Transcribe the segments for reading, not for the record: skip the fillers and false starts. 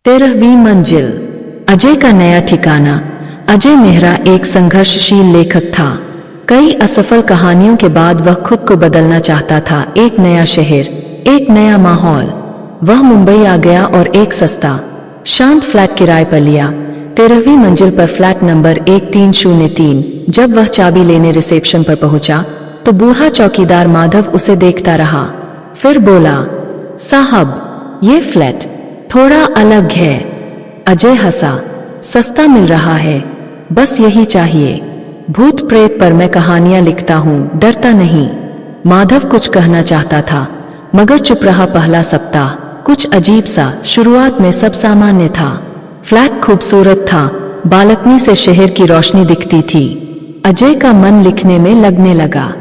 13वीं मंजिल। अजय का नया ठिकाना। अजय मेहरा एक संघर्षशील लेखक था। कई असफल कहानियों के बाद वह खुद को बदलना चाहता था। एक नया शहर, एक नया माहौल। वह मुंबई आ गया और एक सस्ता शांत फ्लैट किराए पर लिया। 13वीं मंजिल पर फ्लैट नंबर 1303। जब वह चाबी लेने रिसेप्शन पर पहुंचा तो बूढ़ा चौकीदार माधव उसे देखता रहा। फिर बोला, साहब, ये फ्लैट थोड़ा अलग है। अजय हंसा, सस्ता मिल रहा है, बस यही चाहिए। भूत प्रेत पर मैं कहानियां लिखता हूँ, डरता नहीं। माधव कुछ कहना चाहता था मगर चुप रहा। पहला सप्ताह कुछ अजीब सा। शुरुआत में सब सामान्य था। फ्लैट खूबसूरत था, बालकनी से शहर की रोशनी दिखती थी। अजय का मन लिखने में लगने लगा।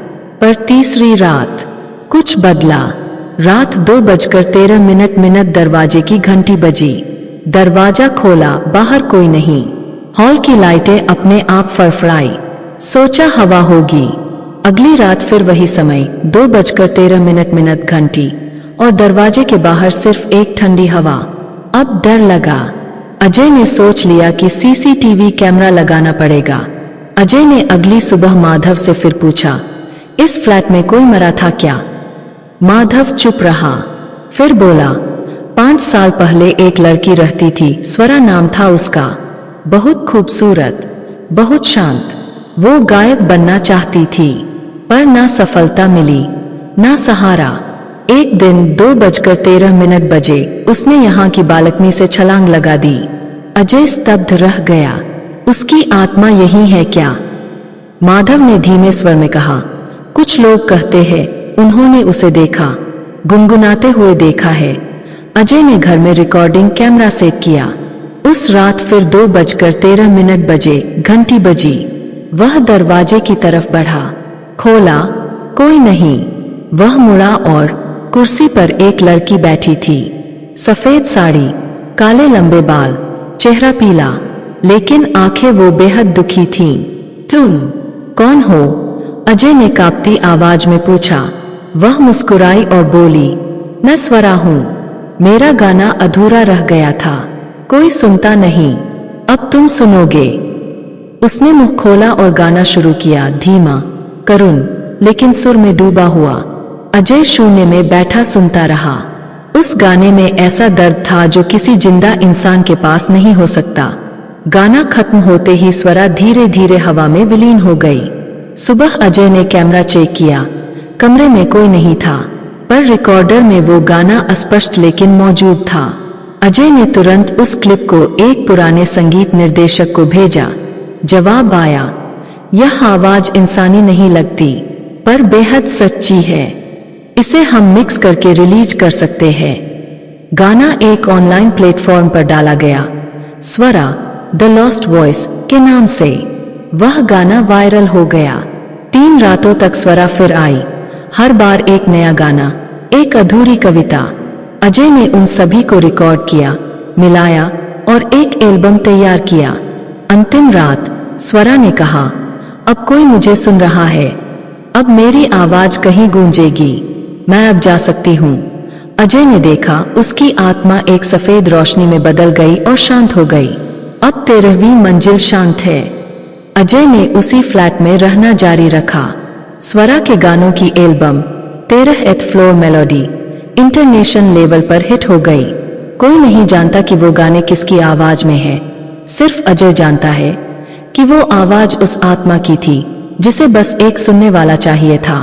पर तीसरी रात कुछ बदला। रात 2:13 दरवाजे की घंटी बजी। दरवाजा खोला, बाहर कोई नहीं। हॉल की लाइटें अपने आप फड़फड़ाई। सोचा हवा होगी। अगली रात फिर वही समय, 2:13 घंटी, और दरवाजे के बाहर सिर्फ एक ठंडी हवा। अब डर लगा। अजय ने सोच लिया कि सीसीटीवी कैमरा लगाना पड़ेगा। अजय ने अगली सुबह माधव से फिर पूछा, इस फ्लैट में कोई मरा था क्या? माधव चुप रहा। फिर बोला, 5 साल पहले एक लड़की रहती थी, स्वरा नाम था उसका। बहुत खूबसूरत, बहुत शांत। वो गायक बनना चाहती थी, पर ना सफलता मिली, ना सहारा। एक दिन 2:13 बजे उसने यहाँ की बालकनी से छलांग लगा दी। अजय स्तब्ध रह गया। उसकी आत्मा यही है क्या? माधव ने धीमे स्वर में कहा, कुछ लोग कहते हैं उन्होंने उसे देखा, गुनगुनाते हुए देखा है। अजय ने घर में रिकॉर्डिंग कैमरा सेट किया। उस रात फिर 2:13 बजे घंटी बजी। वह दरवाजे की तरफ बढ़ा। खोला, कोई नहीं। वह मुड़ा और कुर्सी पर एक लड़की बैठी थी। सफेद साड़ी, काले लंबे बाल, चेहरा पीला, लेकिन आंखें वो बेहद दुखी थीं। तुम कौन हो? अजय ने कांपती आवाज में पूछा। वह मुस्कुराई और बोली, मैं स्वरा हूं। मेरा गाना अधूरा रह गया था, कोई सुनता नहीं, अब तुम सुनोगे। उसने मुंह खोला और गाना शुरू किया, धीमा, करुण, लेकिन सुर में डूबा हुआ। अजय शून्य में बैठा सुनता रहा। उस गाने में ऐसा दर्द था जो किसी जिंदा इंसान के पास नहीं हो सकता। गाना खत्म होते ही स्वरा धीरे धीरे हवा में विलीन हो गई। सुबह अजय ने कैमरा चेक किया। कमरे में कोई नहीं था, पर रिकॉर्डर में वो गाना अस्पष्ट लेकिन मौजूद था। अजय ने तुरंत उस क्लिप को एक पुराने संगीत निर्देशक को भेजा। जवाब आया, यह आवाज इंसानी नहीं लगती, पर बेहद सच्ची है। इसे हम मिक्स करके रिलीज कर सकते हैं। गाना एक ऑनलाइन प्लेटफॉर्म पर डाला गया, स्वरा द लॉस्ट वॉइस के नाम से। वह गाना वायरल हो गया। 3 रातों तक स्वरा फिर आई। हर बार एक नया गाना, एक अधूरी कविता। अजय ने उन सभी को रिकॉर्ड किया, मिलाया और एक एल्बम तैयार किया। अंतिम रात स्वरा ने कहा, अब कोई मुझे सुन रहा है, अब मेरी आवाज कहीं गूंजेगी, मैं अब जा सकती हूँ। अजय ने देखा उसकी आत्मा एक सफेद रोशनी में बदल गई और शांत हो गई। अब 13वीं मंजिल शांत है। अजय ने उसी फ्लैट में रहना जारी रखा। स्वरा के गानों की album 13th floor melody international level पर हिट हो गई। कोई नहीं जानता कि वो गाने किसकी आवाज में है, सिर्फ अजय जानता है कि वो आवाज उस आत्मा की थी जिसे बस एक सुनने वाला चाहिए था।